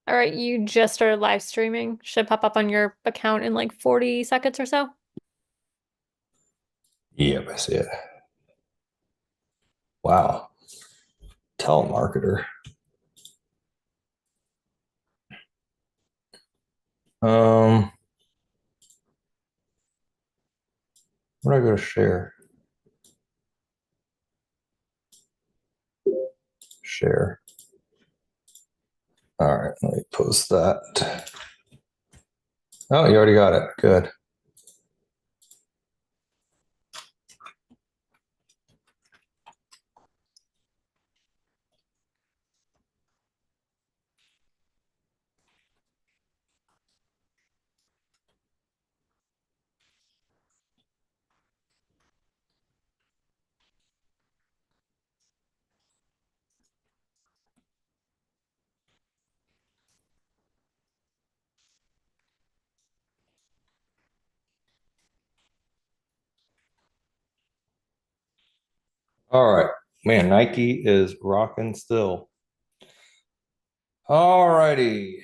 All right, you just started live streaming. Should pop up on your account in like 40 seconds or so. Yep, I see it. Wow. Telemarketer. Um, where do I go to share? Share. All right, let me post that. Oh, you already got it. Good. All right. Man, Nike is rocking still. All righty.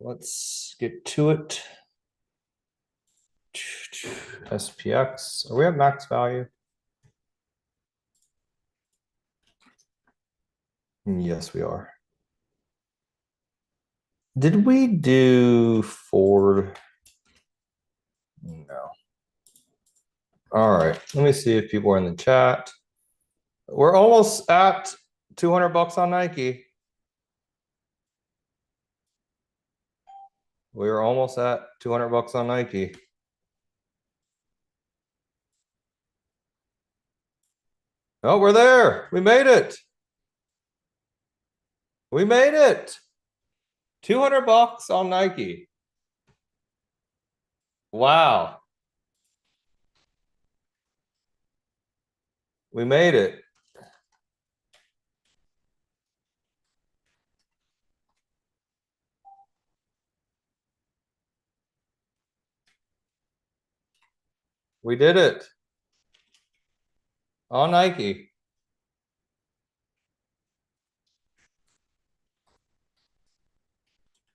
Let's get to it. SPX. Are we at max value? Yes, we are. Did we do Ford? No. All right. Let me see if people are in the chat. We're almost at 200 bucks on Nike. We're almost at 200 bucks on Nike. Oh, we're there. We made it. We made it. 200 bucks on Nike. Wow. We made it. We did it. On Nike.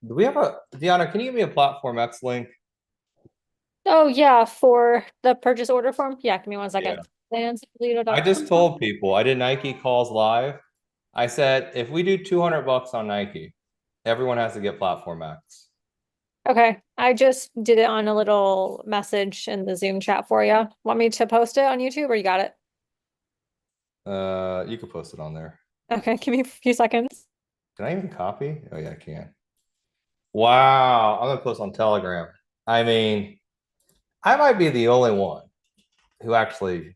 Do we have a Deanna, can you give me a Platform X link? Oh yeah, for the purchase order form. Yeah, give me one Yeah. second. I just Lansleader.com. told people I did Nike calls live. I said if we do 200 bucks on Nike, everyone has to get Platform X. Okay, I just did it on a little message in the Zoom chat for you. Want me to post it on YouTube or you got it? You can post it on there. Okay, give me a few seconds. Can I even copy? Oh yeah, I can. Wow, I'm gonna post on Telegram. I mean, I might be the only one who actually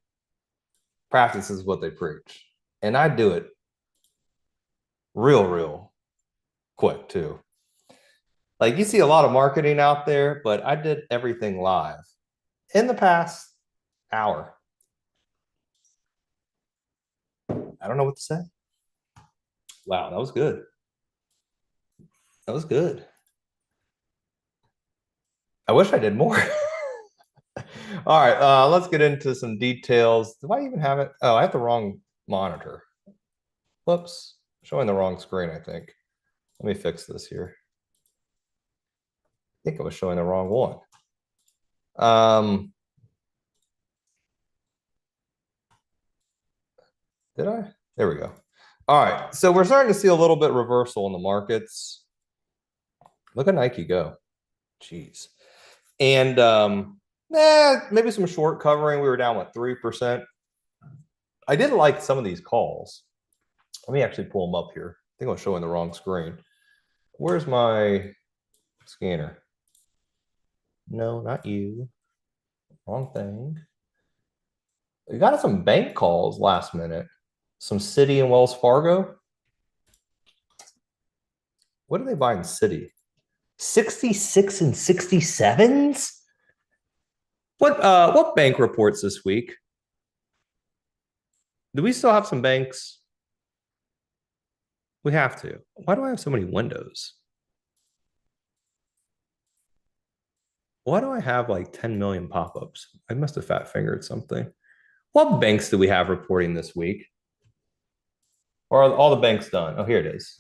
practices what they preach. And I do it real quick too. Like you see a lot of marketing out there, but I did everything live in the past hour. I don't know what to say. Wow, that was good. That was good. I wish I did more. All right, let's get into some details. Do I even have it? Oh, I have the wrong monitor. Whoops, showing the wrong screen, I think. Let me fix this here. I think I was showing the wrong one. Did I? There we go. All right, so we're starting to see a little bit reversal in the markets. Look at Nike go. Jeez. And maybe some short covering. We were down, what, 3%? I did like some of these calls. Let me actually pull them up here. I think I was showing the wrong screen. Where's my scanner? No, not you. Wrong thing. We got some bank calls last minute. Some Citi and Wells Fargo. What do they buy in Citi? 66 and 67s? What bank reports this week? Do we still have some banks? We have to. Why do I have so many windows? Why do I have like 10 million pop-ups? I must have fat fingered something. What banks do we have reporting this week? Or are all the banks done? Oh, here it is.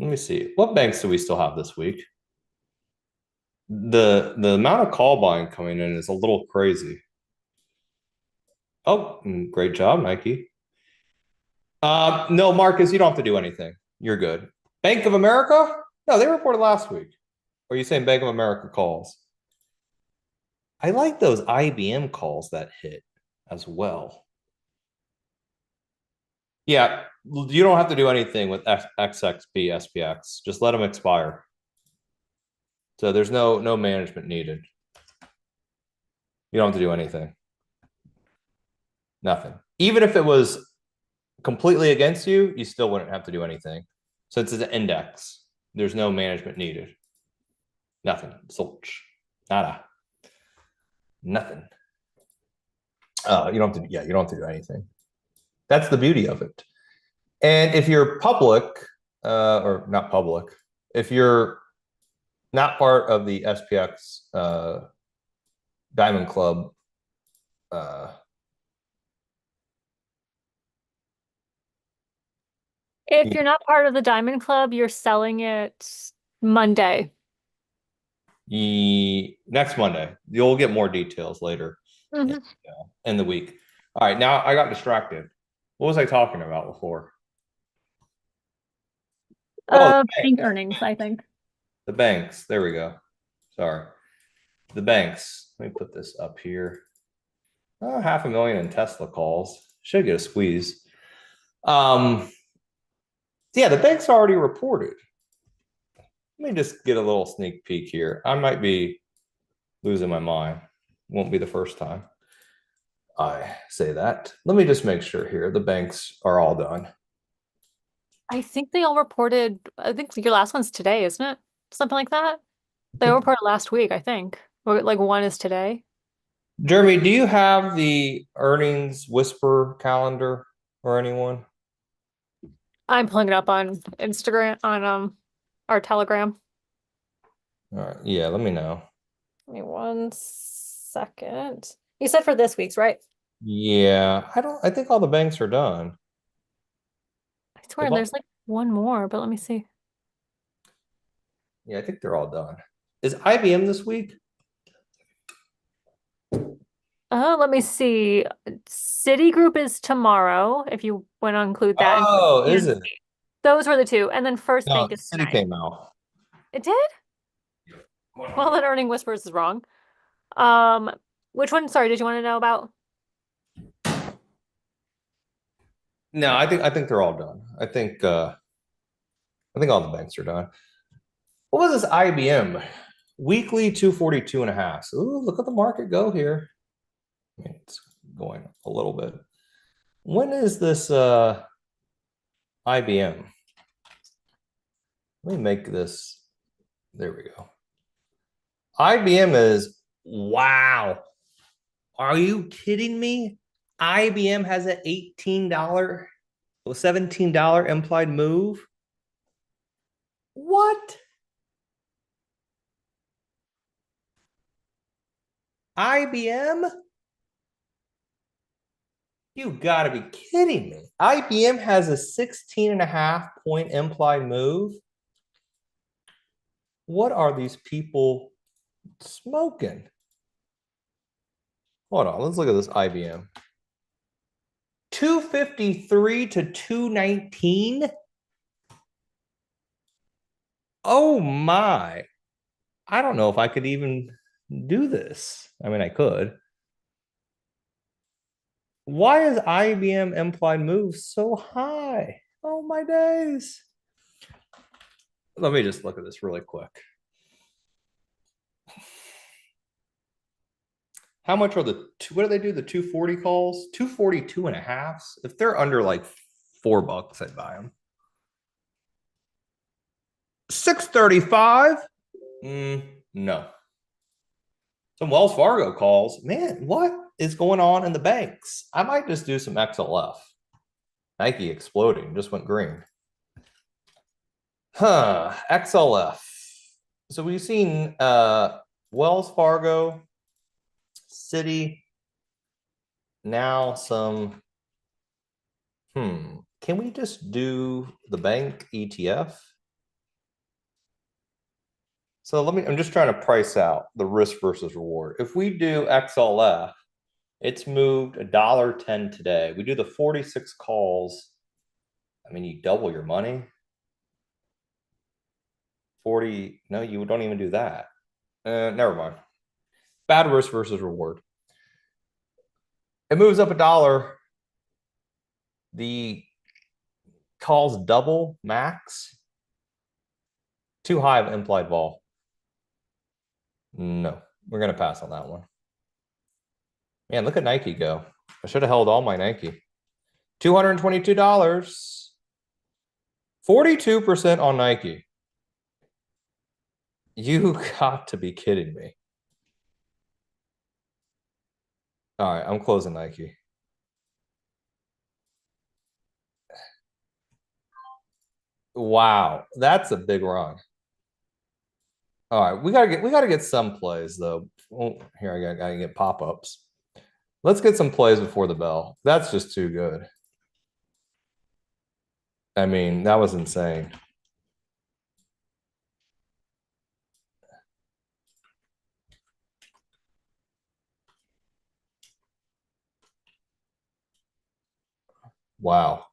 Let me see. What banks do we still have this week? The amount of call buying coming in is a little crazy. Oh, great job, Nike. No, Marcus, you don't have to do anything. You're good. Bank of America? No, they reported last week. Or are you saying Bank of America calls? I like those IBM calls that hit as well. Yeah, you don't have to do anything with XXB SPX. Just let them expire. So there's no management needed. You don't have to do anything. Nothing. Even if it was completely against you, you still wouldn't have to do anything. Since it's an index, there's no management needed. Nothing. Zilch. Nada. Nothing. You don't have to, yeah, you don't have to do anything. That's the beauty of it. And if you're public, or not public, if you're not part of the SPX Diamond Club, If you're not part of the Diamond Club, you're selling it Monday. Next Monday, you'll get more details later in the week. All right, now I got distracted. What was I talking about before? Bank earnings, I think. The banks. There we go. Sorry. The banks. Let me put this up here. 500,000 in Tesla calls. Should get a squeeze. Yeah, the banks already reported. Let me just get a little sneak peek here. I might be losing my mind. Won't be the first time I say that. Let me just make sure here. The banks are all done. I think they all reported, I think your last one's today, isn't it? Something like that. They all reported last week, I think. Or like one is today. Jeremy, do you have the earnings whisper calendar or anyone? I'm pulling it up on Instagram on our Telegram. All right. Yeah, let me know. Give me 1 second. You said for this week's, right? Yeah, I think all the banks are done. I swear there's like one more, but let me see. Yeah, I think they're all done. Is IBM this week? Let me see. Citigroup is tomorrow, if you want to include that. Oh, is it? Those were the two. And then First No, Bank is City tonight. came out. It did? Well, then Earning Whispers is wrong. Which one, sorry, did you want to know about? No, I think they're all done. I think all the banks are done. What was this IBM? Weekly 242 and a half. Ooh, look at the market go here. I mean, it's going a little bit. When is this IBM? Let me make this. There we go. IBM is, wow. Are you kidding me? IBM has an $18, $17 implied move. What? IBM? You gotta be kidding me. IBM has a 16.5 point implied move. What are these people smoking? Hold on, let's look at this IBM. 253 to 219. Oh my. I don't know if I could even do this. I mean, I could. Why is IBM implied move so high? Oh my days. Let me just look at this really quick. How much are what do they do? The 240 calls? 242 and a half. If they're under like $4, I'd buy them. 635? No. Some Wells Fargo calls. Man, what is going on in the banks? I might just do some XLF. Nike exploding, just went green. XLF. So we've seen Wells Fargo, Citi, now some. Can we just do the bank ETF? So I'm just trying to price out the risk versus reward. If we do XLF, it's moved $1.10 today. We do the 46 calls. I mean, you double your money. 40, no, you don't even do that. Never mind. Bad risk versus reward. It moves up $1. The calls double max. Too high of implied vol. No, we're going to pass on that one. Man, look at Nike go. I should have held all my Nike. $222. 42% on Nike. You got to be kidding me. All right, I'm closing Nike. Wow, that's a big run. All right, we gotta get some plays though. Oh, here I gotta get pop-ups. Let's get some plays before the bell. That's just too good. I mean, that was insane. Wow.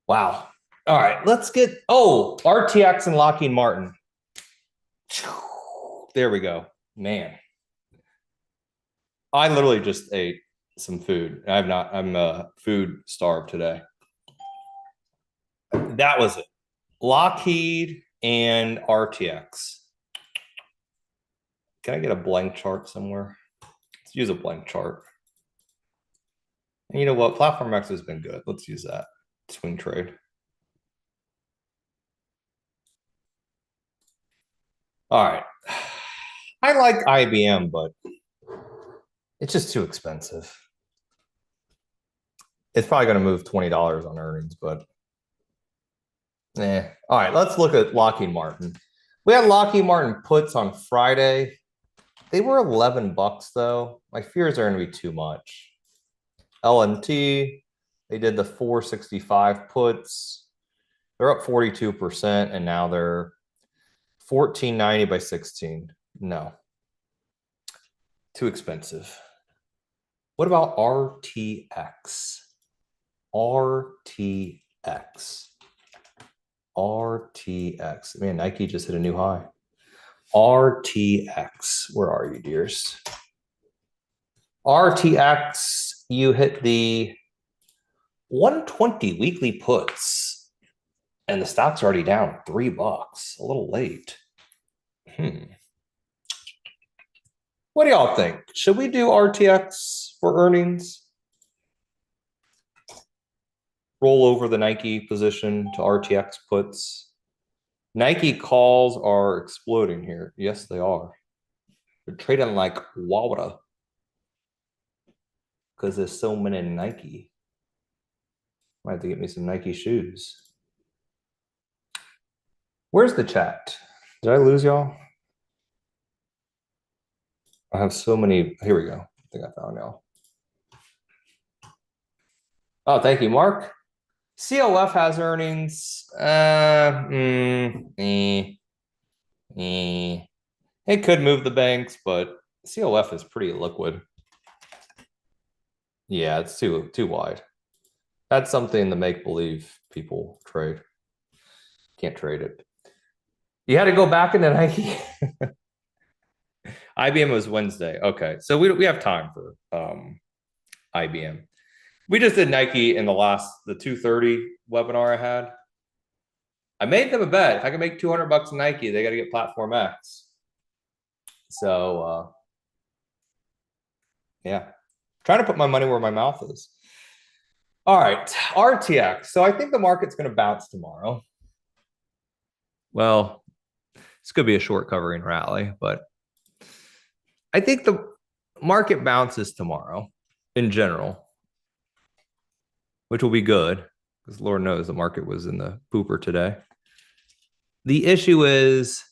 Wow. All right, let's get RTX and Lockheed Martin. There we go. Man. I literally just ate some food. I'm food starved today. That was it. Lockheed and RTX. Can I get a blank chart somewhere? Let's use a blank chart. And you know what? Platform X has been good. Let's use that. Swing trade. All right. I like IBM, but it's just too expensive. It's probably going to move $20 on earnings, but all right, let's look at Lockheed Martin. We had Lockheed Martin puts on Friday. They were $11 though. My fears are going to be too much. LNT, they did the 465 puts. They're up 42%, and now they're 1490 by 16. No, too expensive. What about RTX? RTX. RTX. Man, Nike just hit a new high. RTX. Where are you, dears? RTX, you hit the 120 weekly puts, and the stock's already down $3. A little late. What do y'all think? Should we do RTX for earnings? Roll over the Nike position to RTX puts. Nike calls are exploding here. Yes, they are. They're trading like water because there's so many Nike. Might have to get me some Nike shoes. Where's the chat? Did I lose y'all? I have so many. Here we go. I think I found y'all. Oh, thank you, Mark. COF has earnings. It could move the banks, but COF is pretty liquid. Yeah, it's too wide. That's something the make-believe people trade. Can't trade it. You had to go back into Nike. IBM was Wednesday. Okay, so we have time for IBM. We just did Nike in the 2:30 webinar I had. I made them a bet. If I can make $200 in Nike, they got to get Platform X. So yeah, trying to put my money where my mouth is. All right, RTX. So I think the market's going to bounce tomorrow. Well, this could be a short covering rally, but I think the market bounces tomorrow in general, which will be good because Lord knows the market was in the pooper today. The issue is,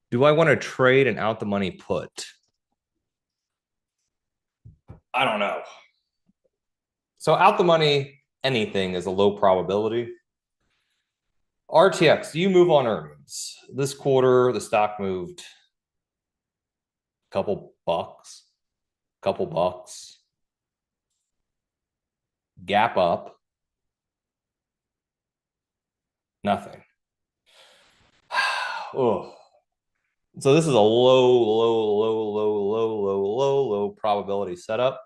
do I want to trade an out the money put? I don't know. So out the money, anything is a low probability. RTX, do you move on earnings? This quarter, the stock moved a couple bucks. Gap up. Nothing. Oh. So this is a low probability setup.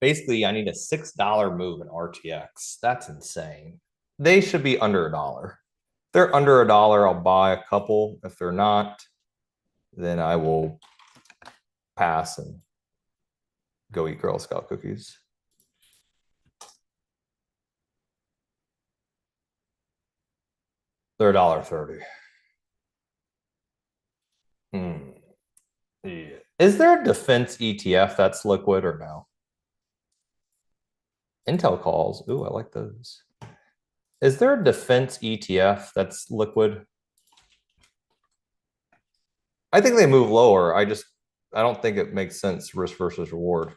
Basically, I need a $6 move in RTX. That's insane. They should be under $1. If they're under $1, I'll buy a couple. If they're not, then I will pass and go eat Girl Scout cookies. They're $1.30. Yeah. Is there a defense ETF that's liquid or no? Intel calls. Ooh, I like those. Is there a defense ETF that's liquid? I think they move lower. I don't think it makes sense risk versus reward.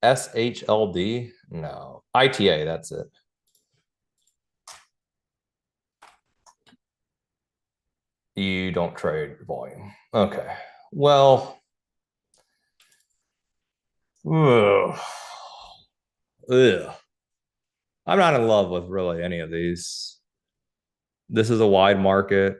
SHLD? No. ITA, that's it. You don't trade volume. Okay. Well, ugh. Ugh. I'm not in love with really any of these. This is a wide market.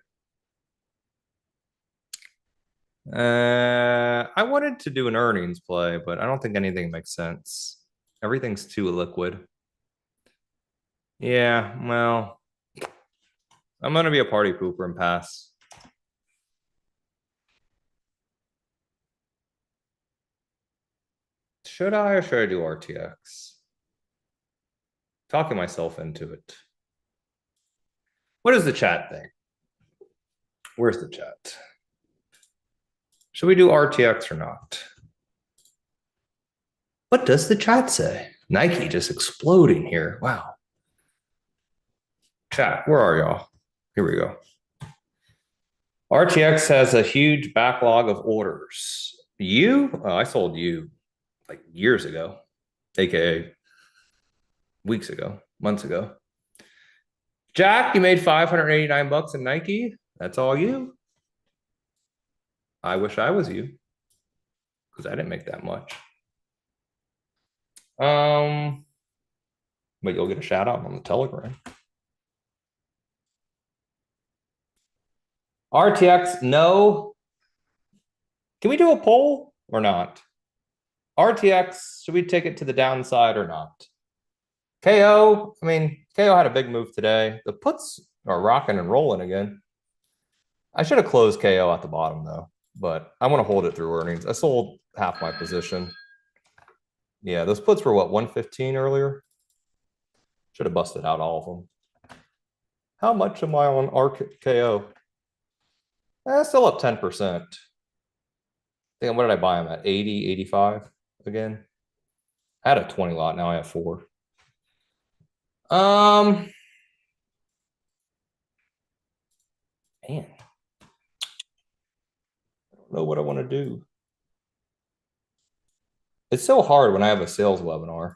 I wanted to do an earnings play, but I don't think anything makes sense. Everything's too liquid. Yeah, well, I'm gonna be a party pooper and pass. Should I or should I do RTX? Talking myself into it. What does the chat think? Where's the chat? Should we do RTX or not? What does the chat say? Nike just exploding here. Wow. Chat, where are y'all? Here we go. RTX has a huge backlog of orders. You? Oh, I sold you like years ago, aka weeks ago, months ago. Jack, you made 589 bucks in Nike. That's all you. I wish I was you because I didn't make that much. But you'll get a shout out on the Telegram. RTX, no. Can we do a poll or not? RTX, should we take it to the downside or not? KO, I mean, KO had a big move today. The puts are rocking and rolling again. I should have closed KO at the bottom though, but I want to hold it through earnings. I sold half my position. Yeah, those puts were what, 115 earlier? Should have busted out all of them. How much am I on RKO? Still up 10%. What did I buy them at? 80, 85 again? I had a 20 lot, now I have 4. Man. I don't know what I want to do. It's so hard when I have a sales webinar.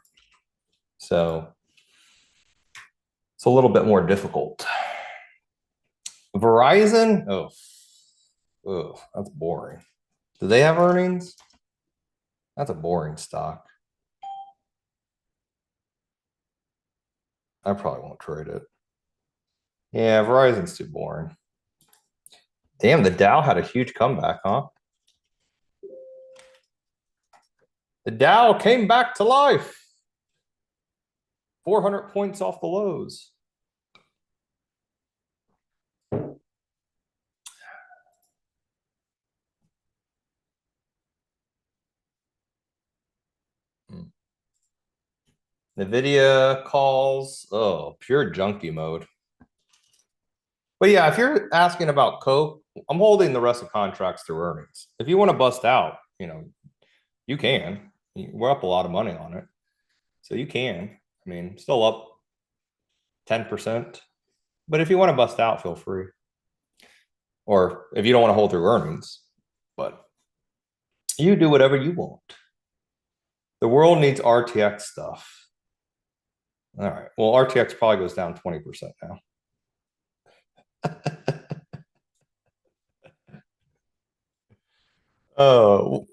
So it's a little bit more difficult. Verizon? Oh, that's boring. Do they have earnings? That's a boring stock. I probably won't trade it. Yeah, Verizon's too boring. Damn, the Dow had a huge comeback, huh? The Dow came back to life. 400 points off the lows. Nvidia calls, oh, pure junkie mode. But yeah, if you're asking about Coke, I'm holding the rest of contracts through earnings. If you want to bust out, you can. We're up a lot of money on it. So you can. I mean, still up 10%. But if you want to bust out, feel free. Or if you don't want to hold through earnings, but you do whatever you want. The world needs RTX stuff. All right. Well, RTX probably goes down 20% now. Oh,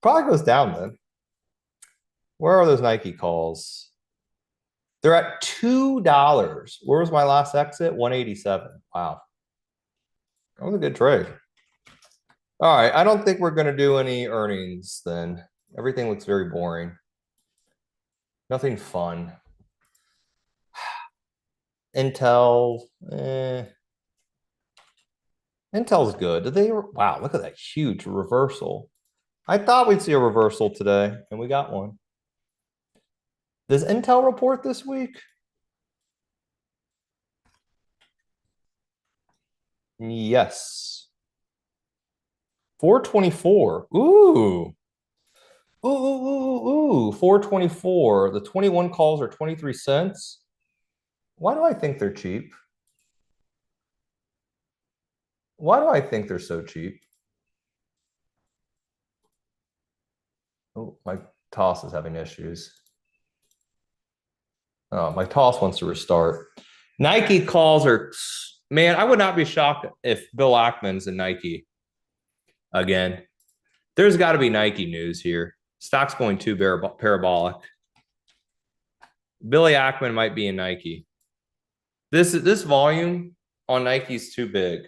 probably goes down then. Where are those Nike calls? They're at $2. Where was my last exit? 187. Wow. That was a good trade. All right. I don't think we're going to do any earnings then. Everything looks very boring. Nothing fun. Intel, Intel's good. Did they? Wow, look at that huge reversal. I thought we'd see a reversal today, and we got one. Does Intel report this week? Yes. 424. Ooh. Ooh. 424. The 21 calls are 23 cents. Why do I think they're cheap? Why do I think they're so cheap? Oh, my toss is having issues. Oh, my toss wants to restart. Nike calls are, man, I would not be shocked if Bill Ackman's in Nike again. There's got to be Nike news here. Stock's going too parabolic. Billy Ackman might be in Nike. This volume on Nike's too big.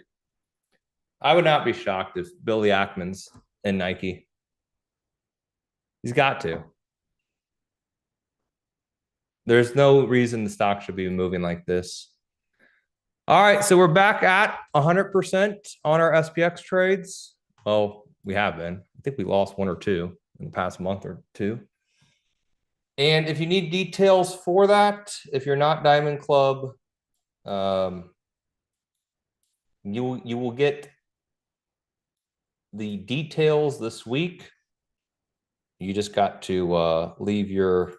I would not be shocked if Billy Ackman's in Nike. He's got to. There's no reason the stock should be moving like this. All right, so we're back at 100% on our SPX trades. Well, we have been. I think we lost one or two in the past month or two. And if you need details for that, if you're not Diamond Club, you will get the details this week. You just got to leave your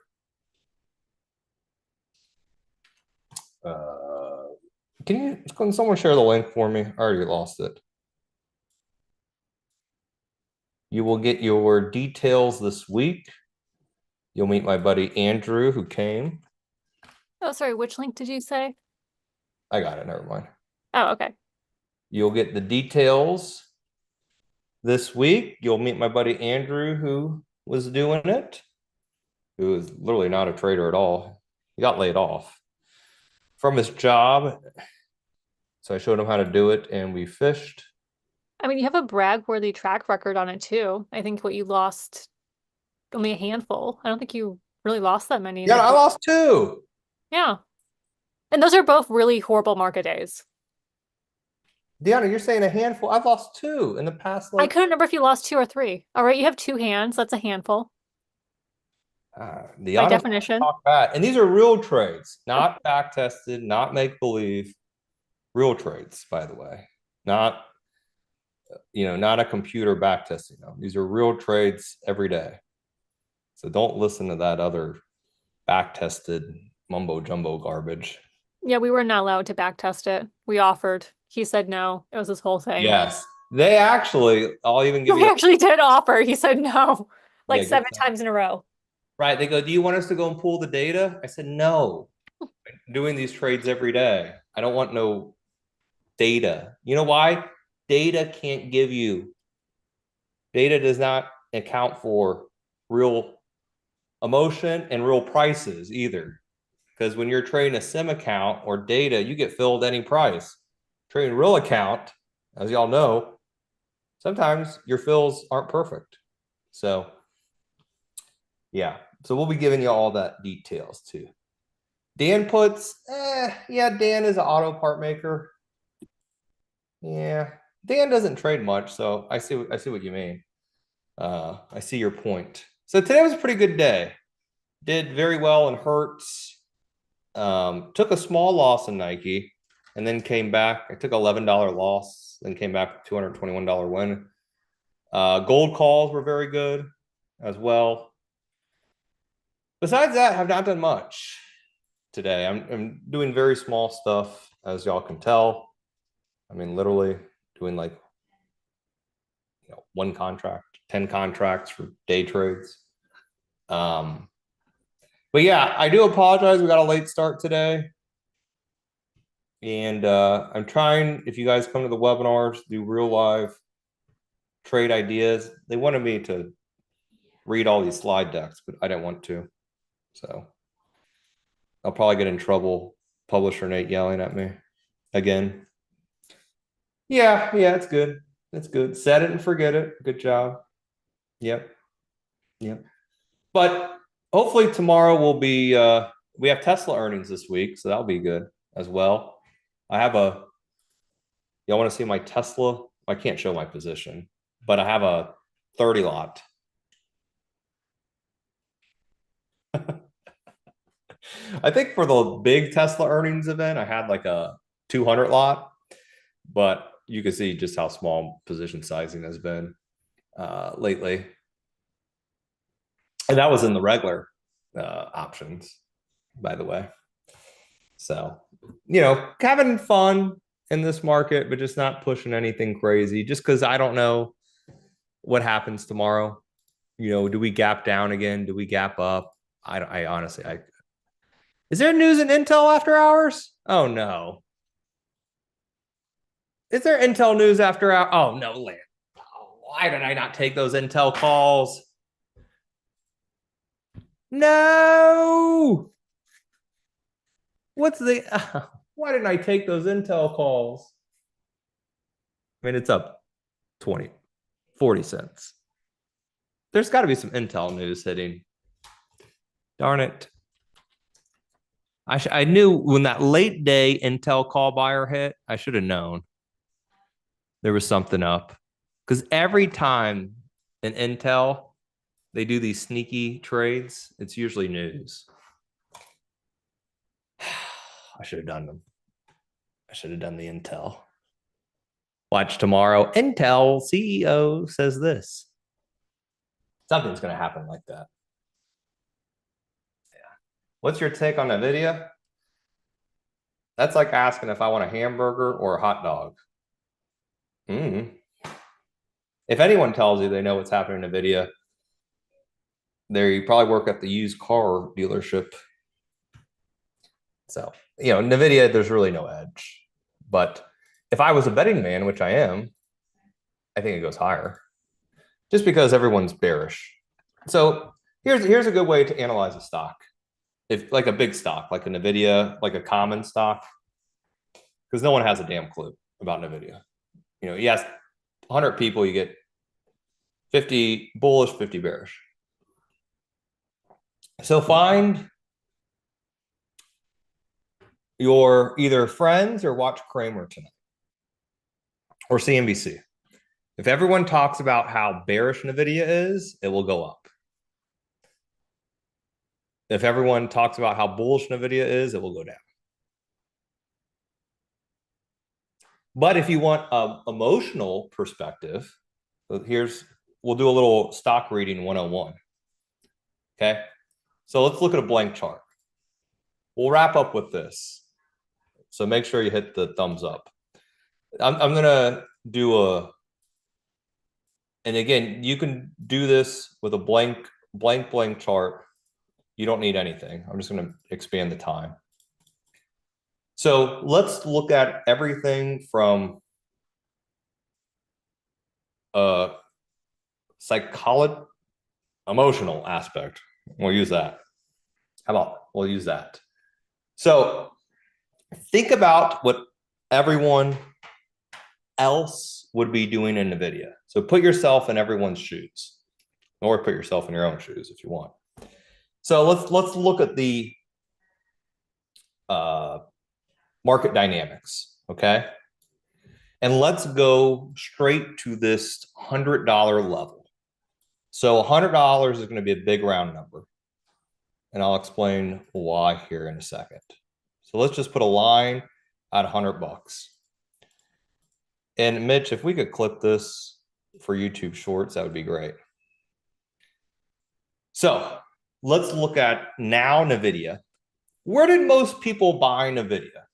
can someone share the link for me? I already lost it. You will get your details this week. You'll meet my buddy Andrew, who came. Oh, sorry. Which link did you say? I got it. Never mind. Oh, okay. You'll get the details this week. You'll meet my buddy Andrew, who was doing it, who is literally not a trader at all. He got laid off from his job. So I showed him how to do it, and we fished. I mean, you have a brag-worthy track record on it too. I think what you lost only a handful. I don't think you really lost that many. Yeah, I lost two. Yeah. And those are both really horrible market days. Deanna, you're saying a handful. I've lost two in the past. I couldn't remember if you lost two or three. All right, you have two hands. That's a handful. Deanna, By definition. talk back. And these are real trades, not back tested, not make believe. Real trades, by the way, not not a computer back testing them. These are real trades every day. So don't listen to that other back tested mumbo jumbo garbage. Yeah, we were not allowed to back test it. We offered. He said no. It was this whole thing. Yes. They actually, I'll even give We you actually did offer. He said no, like Yeah, 7 times in a row. Right. They go, do you want us to go and pull the data? I said, no. I'm doing these trades every day. I don't want no data. You know why? Data can't give you. Data does not account for real emotion and real prices either. Because when you're trading a sim account or data, you get filled any price. Trading real account, as y'all know, sometimes your fills aren't perfect. So, yeah. So we'll be giving you all that details too. Dan puts, yeah, Dan is an auto part maker. Yeah, Dan doesn't trade much, so I see what you mean. I see your point. So today was a pretty good day. Did very well in Hertz. Took a small loss in Nike, and then came back. I took $11 loss, then came back with $221 win. Gold calls were very good as well. Besides that, I have not done much today. I'm doing very small stuff, as y'all can tell. I mean, literally doing like one contract, 10 contracts for day trades. Um, but yeah, I do apologize. We got a late start today. And I'm trying, if you guys come to the webinars, do real live trade ideas. They wanted me to read all these slide decks, but I didn't want to. So I'll probably get in trouble. Publisher Nate yelling at me again. Yeah, it's good. It's good. Set it and forget it. Good job. Yep. Yep. But hopefully tomorrow will be we have Tesla earnings this week, so that'll be good as well. I have a y'all want to see my Tesla? I can't show my position, but I have a 30 lot. I think for the big Tesla earnings event, I had like a 200 lot, but you can see just how small position sizing has been lately. And that was in the regular options, by the way. So, having fun in this market, but just not pushing anything crazy just because I don't know what happens tomorrow. Do we gap down again? Do we gap up? I honestly, is there news in Intel after hours? Oh no. Is there Intel news after hours? Oh no, Land. Why did I not take those Intel calls? No. What's the why didn't I take those Intel calls? I mean, it's up 20, 40 cents. There's got to be some Intel news hitting. Darn it. I knew when that late day Intel call buyer hit, I should have known there was something up. Because every time in Intel they do these sneaky trades, it's usually news. I should have done them. I should have done the Intel. Watch tomorrow. Intel CEO says this. Something's going to happen like that. Yeah. What's your take on Nvidia? That's like asking if I want a hamburger or a hot dog. If anyone tells you they know what's happening in Nvidia, you probably work at the used car dealership. So, Nvidia, there's really no edge. But if I was a betting man, which I am, I think it goes higher just because everyone's bearish. So here's a good way to analyze a stock. If like a big stock, like a Nvidia, like a common stock, because no one has a damn clue about Nvidia. You ask 100 people, you get 50 bullish, 50 bearish. So find your either friends or watch Kramer tonight or CNBC. If everyone talks about how bearish Nvidia is, it will go up. If everyone talks about how bullish Nvidia is, it will go down. But if you want an emotional perspective, we'll do a little stock reading 101. Okay. So let's look at a blank chart. We'll wrap up with this. So make sure you hit the thumbs up. I'm going to do and again, you can do this with a blank chart. You don't need anything. I'm just going to expand the time. So let's look at everything from a emotional aspect. We'll use that. How about we'll use that? So think about what everyone else would be doing in Nvidia. So put yourself in everyone's shoes, or put yourself in your own shoes if you want. So let's look at the market dynamics, okay? And let's go straight to this $100 level. So $100 is going to be a big round number. And I'll explain why here in a second. So let's just put a line at $100. And Mitch, if we could clip this, for YouTube Shorts, that would be great. So let's look at now Nvidia. Where did most people buy Nvidia?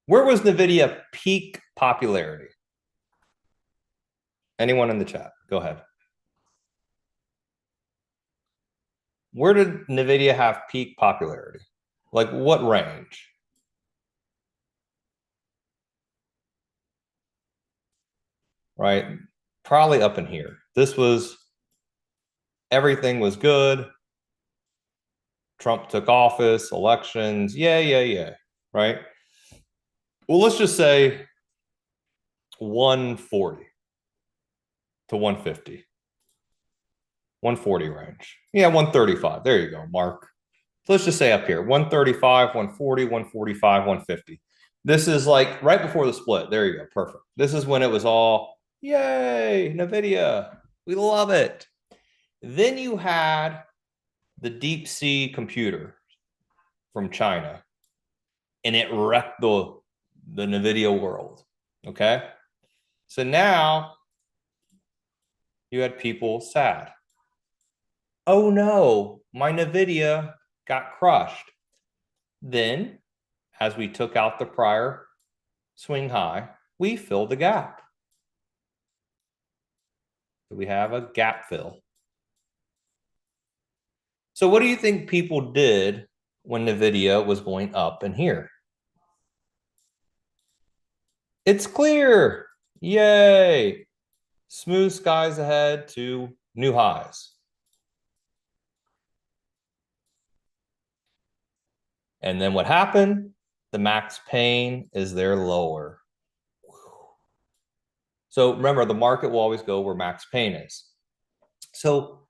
Where was Nvidia peak popularity? Anyone in the chat? Go ahead. Where did Nvidia have peak popularity? Like what range? Right? Probably up in here. This was, everything was good. Trump took office, elections. Yeah. Right? Well, let's just say 140 to 150. 140 range. Yeah, 135. There you go, Mark. So let's just say up here 135, 140, 145, 150. This is like right before the split. There you go. Perfect. This is when it was all, yay, Nvidia. We love it. Then you had the deep sea computer from China, and it wrecked the Nvidia world. Okay. So now you had people sad. Oh no, my Nvidia got crushed. Then, as we took out the prior swing high, we fill the gap. So we have a gap fill. So what do you think people did when Nvidia was going up in here? It's clear. Yay. Smooth skies ahead to new highs. And then what happened? The max pain is there lower. So remember, the market will always go where max pain is. So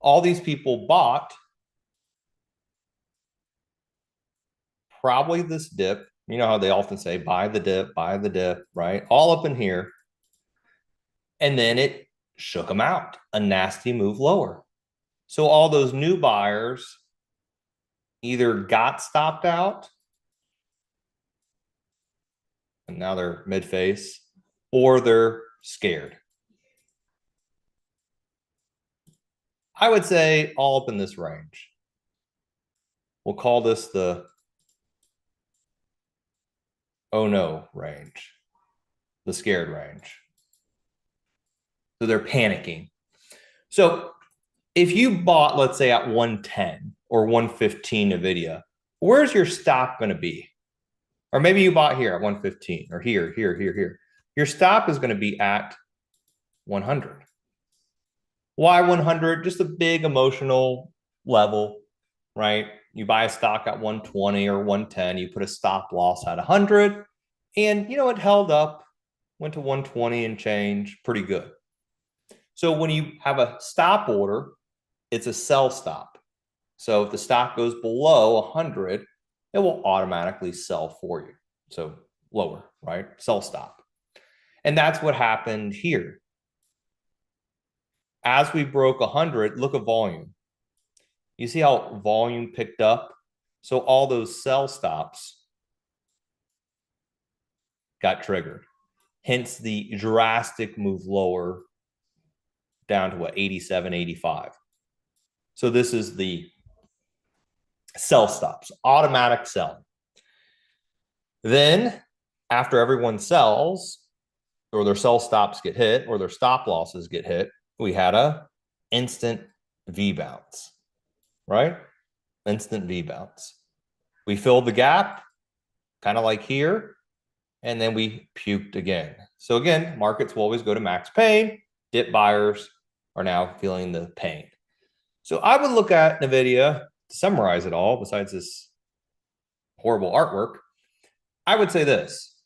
all these people bought probably this dip. You know how they often say, buy the dip, right? All up in here. And then it shook them out, a nasty move lower. So all those new buyers either got stopped out, and now they're mid face, or they're scared. I would say all up in this range. We'll call this the oh no range, the scared range. So they're panicking. So if you bought, let's say at 110 or 115 Nvidia, where's your stop going to be? Or maybe you bought here at 115 or here. Your stop is going to be at 100. Why 100? Just a big emotional level, right? You buy a stock at 120 or 110, you put a stop loss at 100, and it held up, went to 120 and change, pretty good. So when you have a stop order, it's a sell stop. So if the stock goes below 100, it will automatically sell for you. So lower, right? Sell stop. And that's what happened here. As we broke 100, look at volume. You see how volume picked up? So all those sell stops got triggered. Hence the drastic move lower down to what, 87, 85. So this is the sell stops, automatic selling. Then after everyone sells, or their sell stops get hit, or their stop losses get hit, we had a instant V bounce, right? Instant V bounce. We filled the gap, kind of like here, and then we puked again. So again, markets will always go to max pain. Dip buyers are now feeling the pain. So I would look at Nvidia to summarize it all, besides this horrible artwork. I would say this: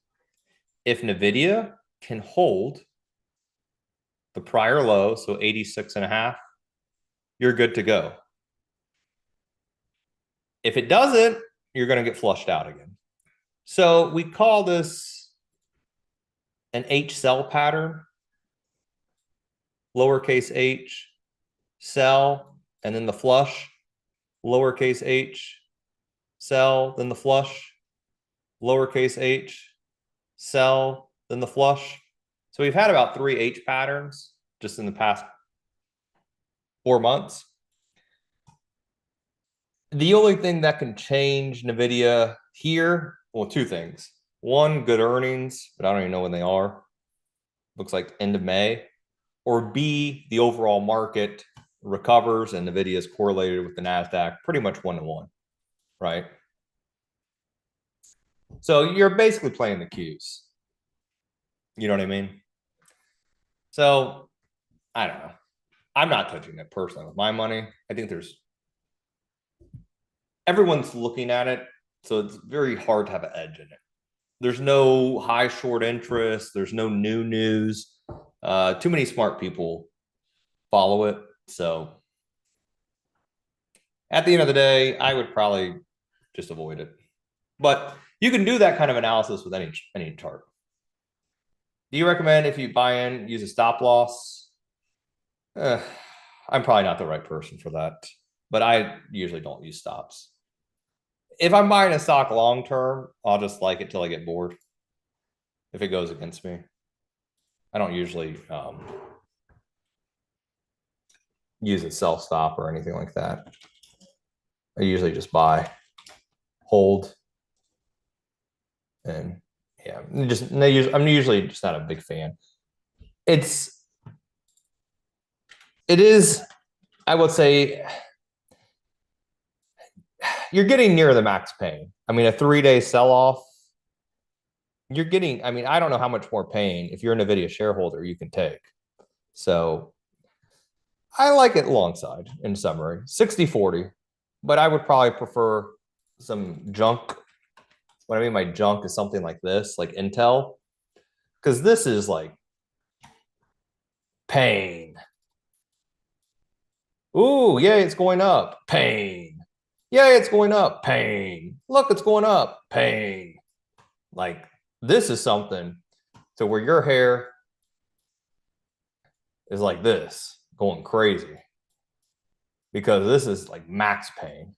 if Nvidia can hold the prior low, so 86.5, you're good to go. If it doesn't, you're going to get flushed out again. So we call this an H sell pattern, lowercase h, sell, and then the flush, lowercase h, sell, then the flush, lowercase h, sell, then the flush. So we've had about 3 H patterns just in the past 4 months. The only thing that can change Nvidia here, well, two things. One, good earnings, but I don't even know when they are. Looks like end of May. Or B, the overall market recovers and Nvidia is correlated with the NASDAQ pretty much 1-to-1, right? So you're basically playing the cues. You know what I mean? So I don't know. I'm not touching it personally with my money. I think everyone's looking at it, so it's very hard to have an edge in it. There's no high short interest. There's no new news. Too many smart people follow it. So at the end of the day, I would probably just avoid it. But you can do that kind of analysis with any chart. Do you recommend if you buy in, use a stop loss? I'm probably not the right person for that, but I usually don't use stops. If I'm buying a stock long term, I'll just like it till I get bored. If it goes against me, I don't usually use a sell stop or anything like that. I usually just buy, hold, and yeah, I'm usually just not a big fan. It is, I would say, you're getting near the max pain. I mean, a 3-day sell off, you're getting, I mean, I don't know how much more pain if you're a Nvidia shareholder you can take. So I like it long side in summary, 60-40, but I would probably prefer some junk. What I mean by junk is something like this, like Intel, because this is like pain. Ooh, yay, it's going up. Pain. Yay, it's going up. Pain. Look, it's going up. Pain. Like this is something to where your hair is like this, going crazy, because this is like max pain.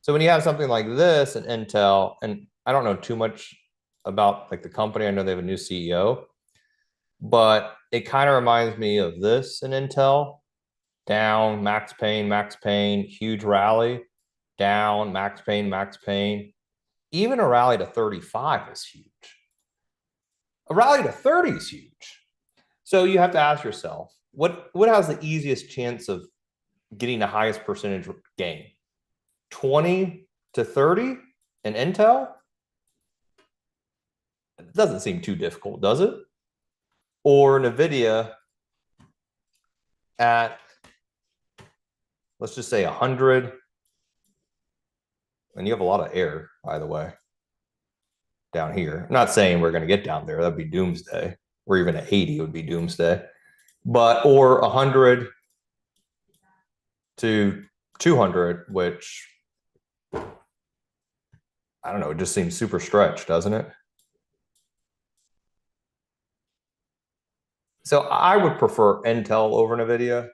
So when you have something like this and Intel, and I don't know too much about like the company, I know they have a new CEO, but it kind of reminds me of this in Intel. Down, max pain, huge rally, down, max pain, max pain. Even a rally to 35 is huge. A rally to 30 is huge. So you have to ask yourself, what has the easiest chance of getting the highest percentage gain? 20 to 30 in Intel? It doesn't seem too difficult, does it? Or Nvidia at, let's just say 100, and you have a lot of air, by the way, down here. I'm not saying we're going to get down there. That'd be doomsday. Or even at 80 would be doomsday. But, or 100 to 200, which I don't know, it just seems super stretched, doesn't it? So I would prefer Intel over Nvidia.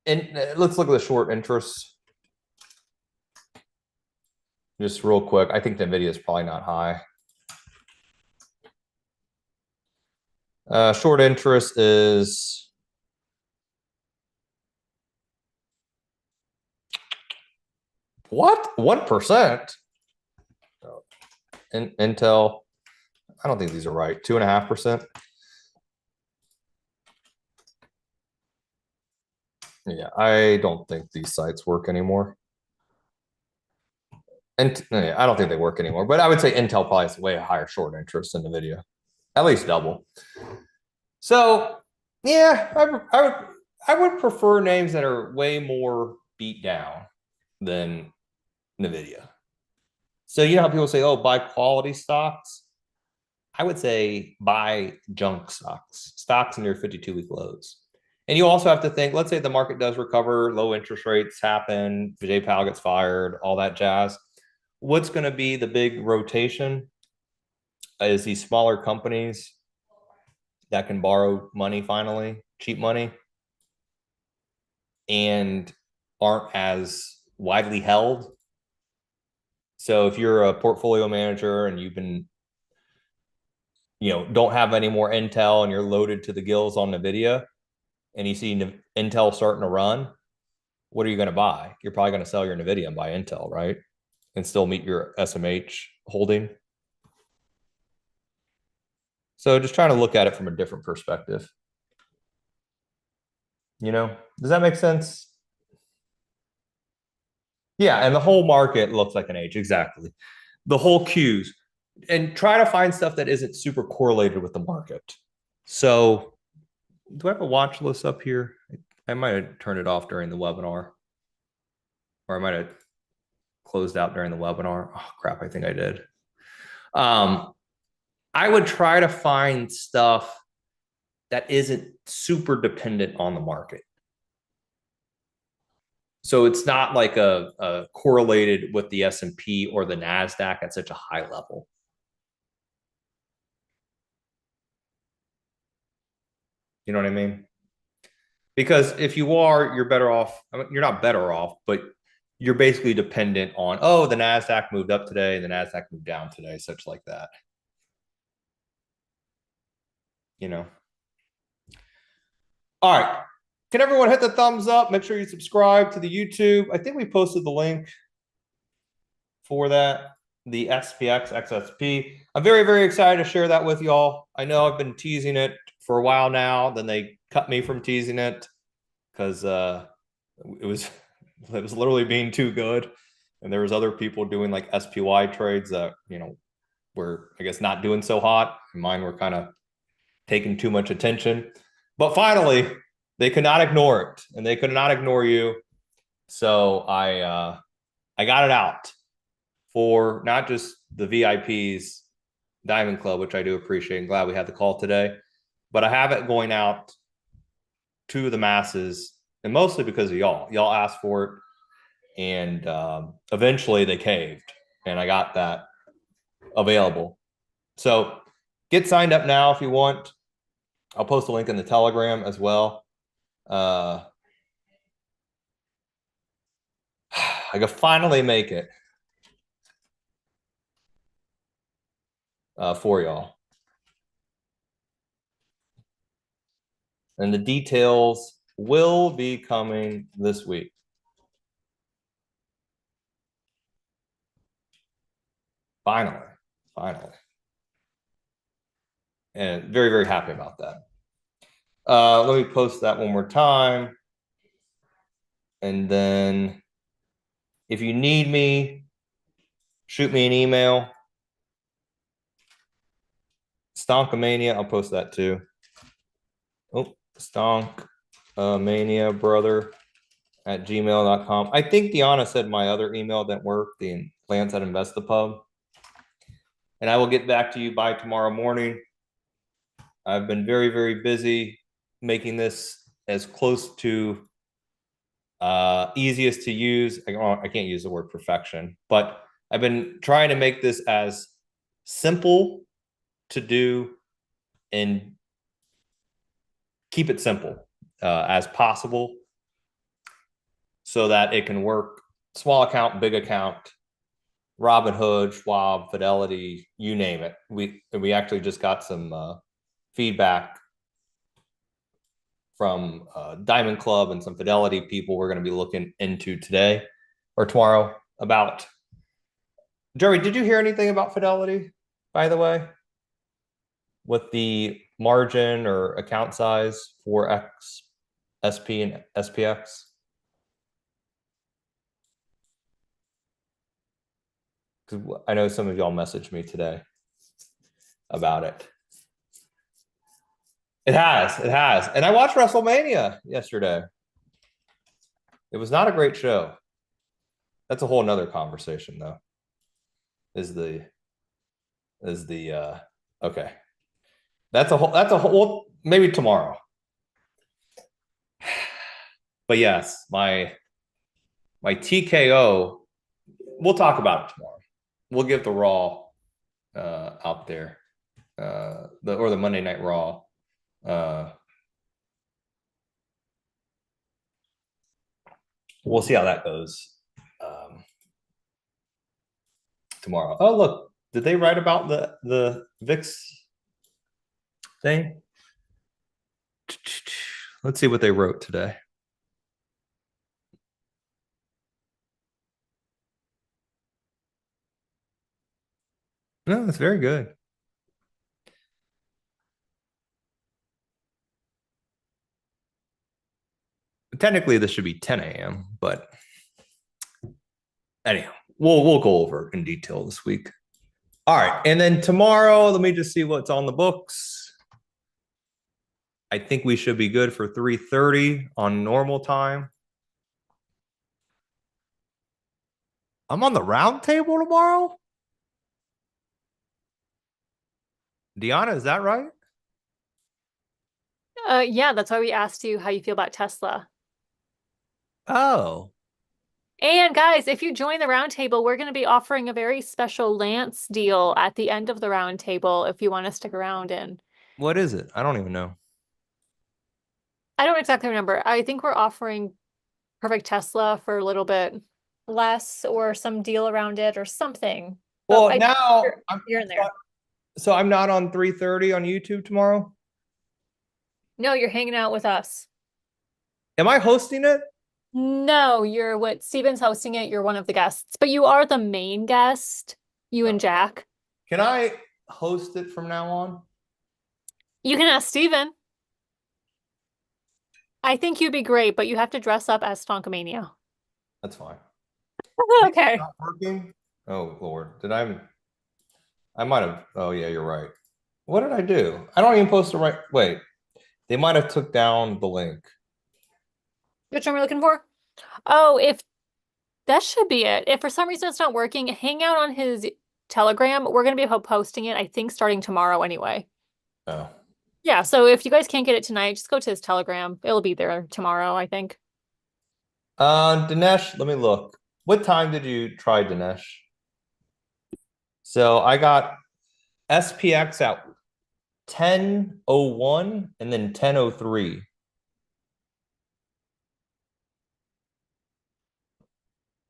And let's look at the short interest just real quick. I think Nvidia is probably not high. Short interest is what? 1%? Intel. I don't think these are right. 2.5%. Yeah, I don't think these sites work anymore. And yeah, I don't think they work anymore. But I would say Intel probably has way higher short interest than Nvidia, at least double. So yeah, I would prefer names that are way more beat down than Nvidia. So you know how people say, "Oh, buy quality stocks." I would say buy junk stocks, stocks in your 52-week lows. And you also have to think, let's say the market does recover, low interest rates happen, Jay Powell gets fired, all that jazz. What's going to be the big rotation is these smaller companies that can borrow money finally, cheap money, and aren't as widely held. So if you're a portfolio manager and don't have any more Intel and you're loaded to the gills on Nvidia, and you see Intel starting to run, what are you going to buy? You're probably going to sell your Nvidia and buy Intel, right? And still meet your SMH holding. So just trying to look at it from a different perspective. Does that make sense? Yeah, and the whole market looks like an H, exactly. The whole cues, and try to find stuff that isn't super correlated with the market. So, do I have a watch list up here? I might have turned it off during the webinar, or I might have closed out during the webinar. Oh crap, I think I did. I would try to find stuff that isn't super dependent on the market. So it's not like a correlated with the S&P or the NASDAQ at such a high level. You know what I mean? Because if you are, you're better off. I mean, you're not better off, but you're basically dependent on, oh, the NASDAQ moved up today and the NASDAQ moved down today, such like that. You know. All right. Can everyone hit the thumbs up? Make sure you subscribe to the YouTube. I think we posted the link for that, the SPX XSP. I'm very, very excited to share that with y'all. I know I've been teasing it for a while now. Then they cut me from teasing it because it was literally being too good, and there was other people doing like SPY trades that were, I guess, not doing so hot, and mine were kind of taking too much attention. But finally, they could not ignore it, and they could not ignore you. So I got it out for not just the VIPs Diamond Club, which I do appreciate and glad we had the call today, but I have it going out to the masses, and mostly because of y'all. Y'all asked for it, and eventually they caved, and I got that available. So get signed up now if you want. I'll post a link in the Telegram as well. I could finally make it for y'all. And the details will be coming this week. Finally. And very, very happy about that. Let me post that one more time. And then if you need me, shoot me an email. Stonkamania, I'll post that too. Oh, Stonkmania brother at gmail.com. I think Deanna said my other email didn't work, the Lance at InvestaPub. And I will get back to you by tomorrow morning. I've been very, very busy making this as close to easiest to use. I can't use the word perfection, but I've been trying to make this as simple to do and keep it simple as possible so that it can work small account, big account, Robinhood, Schwab, Fidelity, you name it. We actually just got some feedback from Diamond Club and some Fidelity people we're going to be looking into today or tomorrow about. Jerry, did you hear anything about Fidelity, by the way, with the margin or account size for XSP and SPX? Because I know some of y'all messaged me today about it. It has. And I watched WrestleMania yesterday. It was not a great show. That's a whole nother conversation, though. Okay. That's a whole maybe tomorrow. But yes, my TKO, we'll talk about it tomorrow. We'll get the Raw out there. The Monday Night Raw. We'll see how that goes tomorrow. Oh, look, did they write about the VIX thing. Let's see what they wrote today. No, that's very good. Technically, this should be 10 a.m., but anyhow, we'll go over in detail this week. All right, and then tomorrow, let me just see what's on the books. I think we should be good for 3:30 on normal time. I'm on the round table tomorrow. Deanna, is that right? Yeah, that's why we asked you how you feel about Tesla. Oh, And guys, if you join the roundtable, we're going to be offering a very special Lance deal at the end of the roundtable if you want to stick around in. what is it? I don't even know. I don't exactly remember. I think we're offering Perfect Tesla for a little bit less or some deal around it or something. But Well, now you're in there. so I'm not on 3:30 on YouTube tomorrow. No, you're hanging out with us. Am I hosting it? No, you're what Steven's hosting it. You're one of the guests, but you are the main guest, you No. and Jack. Can I host it from now on? You can ask Steven. I think you'd be great, but you have to dress up as Stonkamania. That's fine. Okay. Not working. Oh Lord, I might have. Oh yeah, you're right. What did I do? I don't even post the right. Wait, they might have took down the link. Which one are we looking for? Oh, if that should be it. If for some reason it's not working, hang out on his Telegram. We're going to be posting it, I think, starting tomorrow anyway. Oh. Yeah, so if you guys can't get it tonight, just go to his Telegram. It'll be there tomorrow, I think. Dinesh, let me look. What time did you try, Dinesh? So I got SPX at 10:01 and then 10:03.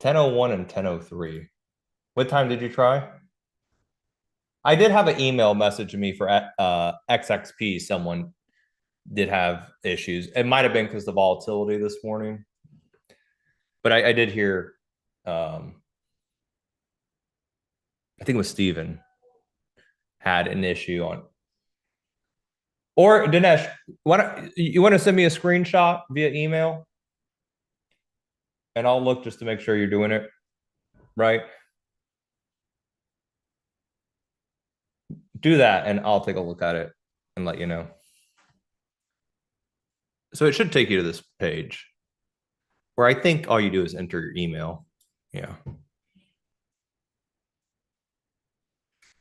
10:01 and 10:03. What time did you try? I did have an email message to me for XXP. Someone did have issues. It might have been because of the volatility this morning, but I did hear. I think it was Steven had an issue on. Or Dinesh, you want to send me a screenshot via email, and I'll look just to make sure you're doing it right. Do that, and I'll take a look at it and let you know. So it should take you to this page where I think all you do is enter your email. Yeah.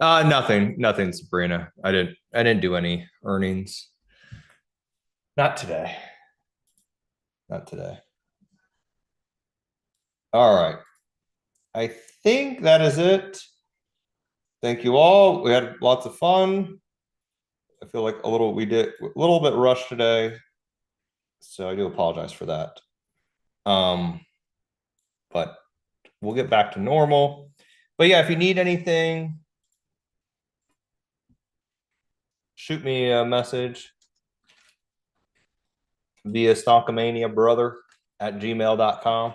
Nothing, Sabrina. I didn't do any earnings. Not today. Not today. All right. I think that is it. Thank you all. We had lots of fun. I feel like we did a little bit rushed today. So I do apologize for that. But we'll get back to normal. But yeah, if you need anything, shoot me a message via stalkomaniabrother@gmail.com.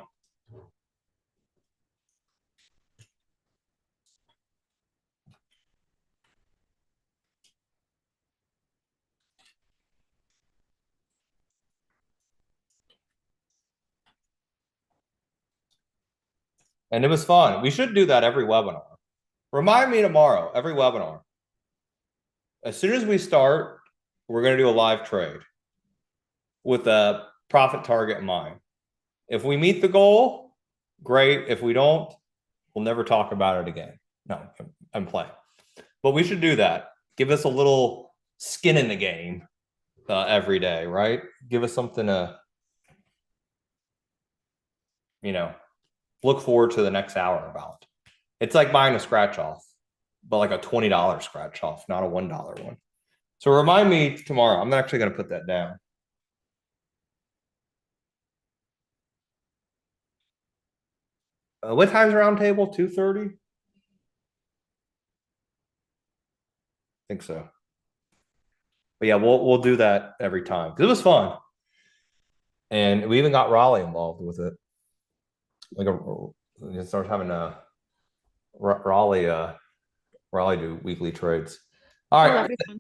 And it was fun. We should do that every webinar. Remind me tomorrow, every webinar. As soon as we start, we're going to do a live trade with a profit target in mind. If we meet the goal, great. If we don't, we'll never talk about it again. No, I'm playing. But we should do that. Give us a little skin in the game every day, right? Give us something to, look forward to the next hour about. It's like buying a scratch off, but like a $20 scratch off, not a $1 one. So remind me tomorrow. I'm actually going to put that down. What time's roundtable? 2:30? I think so. But yeah, we'll do that every time because it was fun, and we even got Raleigh involved with it. Like we started having Raleigh Raleigh do weekly trades. All Oh, right. that'd be fun.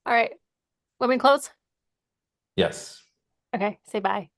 All right. Let me close. Yes. Okay, say bye.